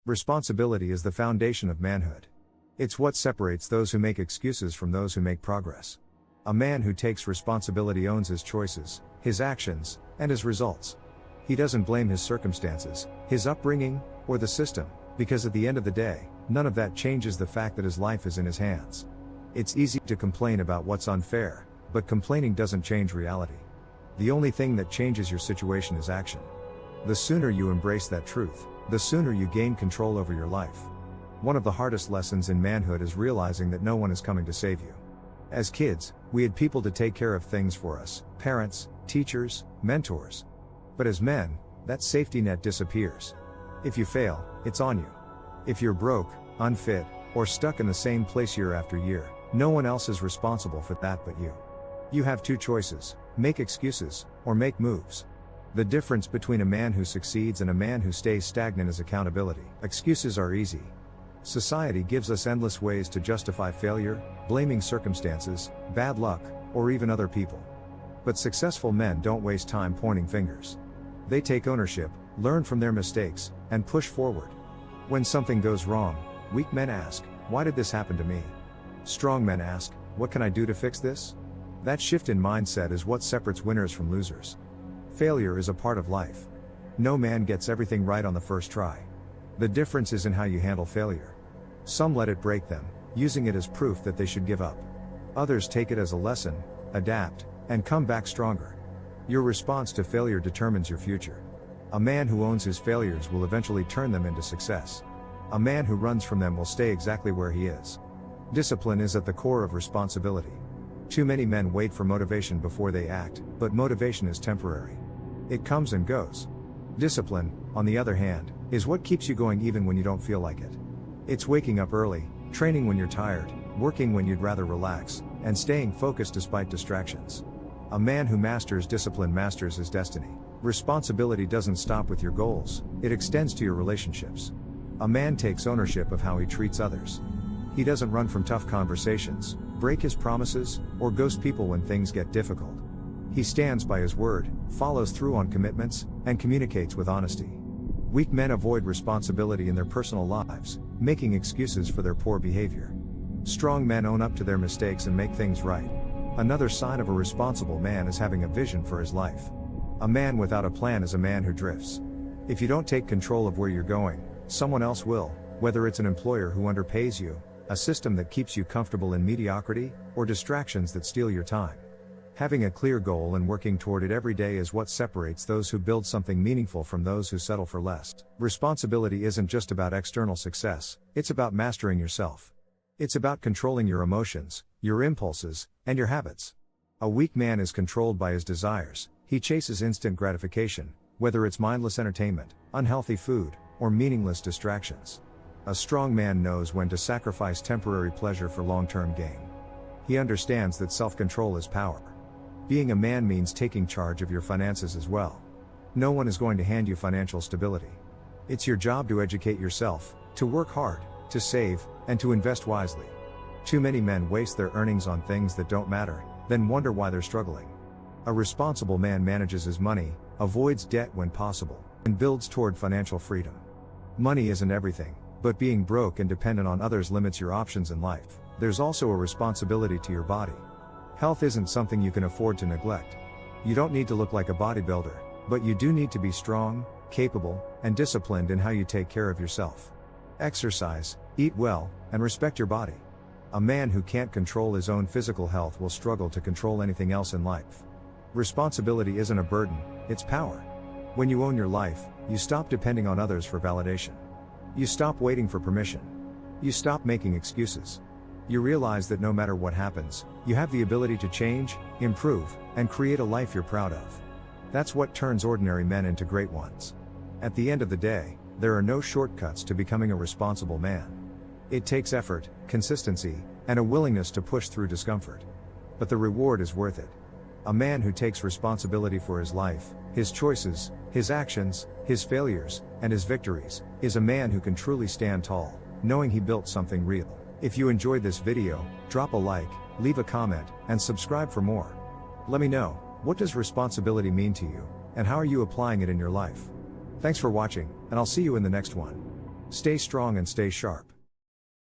Responsibility is the foundation of manhood. It's what separates those who make excuses from those who make progress. A man who takes responsibility owns his choices, his actions, and his results. He doesn't blame his circumstances, his upbringing, or the system, because at the end of the day, none of that changes the fact that his life is in his hands. It's easy to complain about what's unfair, but complaining doesn't change reality. The only thing that changes your situation is action. The sooner you embrace that truth, the sooner you gain control over your life. One of the hardest lessons in manhood is realizing that no one is coming to save you. As kids, we had people to take care of things for us, parents, teachers, mentors. But as men, that safety net disappears. If you fail, it's on you. If you're broke, unfit, or stuck in the same place year after year, no one else is responsible for that but you. You have two choices: make excuses, or make moves. The difference between a man who succeeds and a man who stays stagnant is accountability. Excuses are easy. Society gives us endless ways to justify failure, blaming circumstances, bad luck, or even other people. But successful men don't waste time pointing fingers. They take ownership, learn from their mistakes, and push forward. When something goes wrong, weak men ask, "Why did this happen to me?" Strong men ask, "What can I do to fix this?" That shift in mindset is what separates winners from losers. Failure is a part of life. No man gets everything right on the first try. The difference is in how you handle failure. Some let it break them, using it as proof that they should give up. Others take it as a lesson, adapt, and come back stronger. Your response to failure determines your future. A man who owns his failures will eventually turn them into success. A man who runs from them will stay exactly where he is. Discipline is at the core of responsibility. Too many men wait for motivation before they act, but motivation is temporary. It comes and goes. Discipline, on the other hand, is what keeps you going even when you don't feel like it. It's waking up early, training when you're tired, working when you'd rather relax, and staying focused despite distractions. A man who masters discipline masters his destiny. Responsibility doesn't stop with your goals, it extends to your relationships. A man takes ownership of how he treats others. He doesn't run from tough conversations, break his promises, or ghost people when things get difficult. He stands by his word, follows through on commitments, and communicates with honesty. Weak men avoid responsibility in their personal lives, making excuses for their poor behavior. Strong men own up to their mistakes and make things right. Another sign of a responsible man is having a vision for his life. A man without a plan is a man who drifts. If you don't take control of where you're going, someone else will, whether it's an employer who underpays you, a system that keeps you comfortable in mediocrity, or distractions that steal your time. Having a clear goal and working toward it every day is what separates those who build something meaningful from those who settle for less. Responsibility isn't just about external success, it's about mastering yourself. It's about controlling your emotions, your impulses, and your habits. A weak man is controlled by his desires. He chases instant gratification, whether it's mindless entertainment, unhealthy food, or meaningless distractions. A strong man knows when to sacrifice temporary pleasure for long-term gain. He understands that self-control is power. Being a man means taking charge of your finances as well. No one is going to hand you financial stability. It's your job to educate yourself, to work hard, to save, and to invest wisely. Too many men waste their earnings on things that don't matter, then wonder why they're struggling. A responsible man manages his money, avoids debt when possible, and builds toward financial freedom. Money isn't everything, but being broke and dependent on others limits your options in life. There's also a responsibility to your body. Health isn't something you can afford to neglect. You don't need to look like a bodybuilder, but you do need to be strong, capable, and disciplined in how you take care of yourself. Exercise, eat well, and respect your body. A man who can't control his own physical health will struggle to control anything else in life. Responsibility isn't a burden, it's power. When you own your life, you stop depending on others for validation. You stop waiting for permission. You stop making excuses. You realize that no matter what happens, you have the ability to change, improve, and create a life you're proud of. That's what turns ordinary men into great ones. At the end of the day, there are no shortcuts to becoming a responsible man. It takes effort, consistency, and a willingness to push through discomfort. But the reward is worth it. A man who takes responsibility for his life, his choices, his actions, his failures, and his victories, is a man who can truly stand tall, knowing he built something real. If you enjoyed this video, drop a like, leave a comment, and subscribe for more. Let me know, what does responsibility mean to you, and how are you applying it in your life? Thanks for watching, and I'll see you in the next one. Stay strong and stay sharp.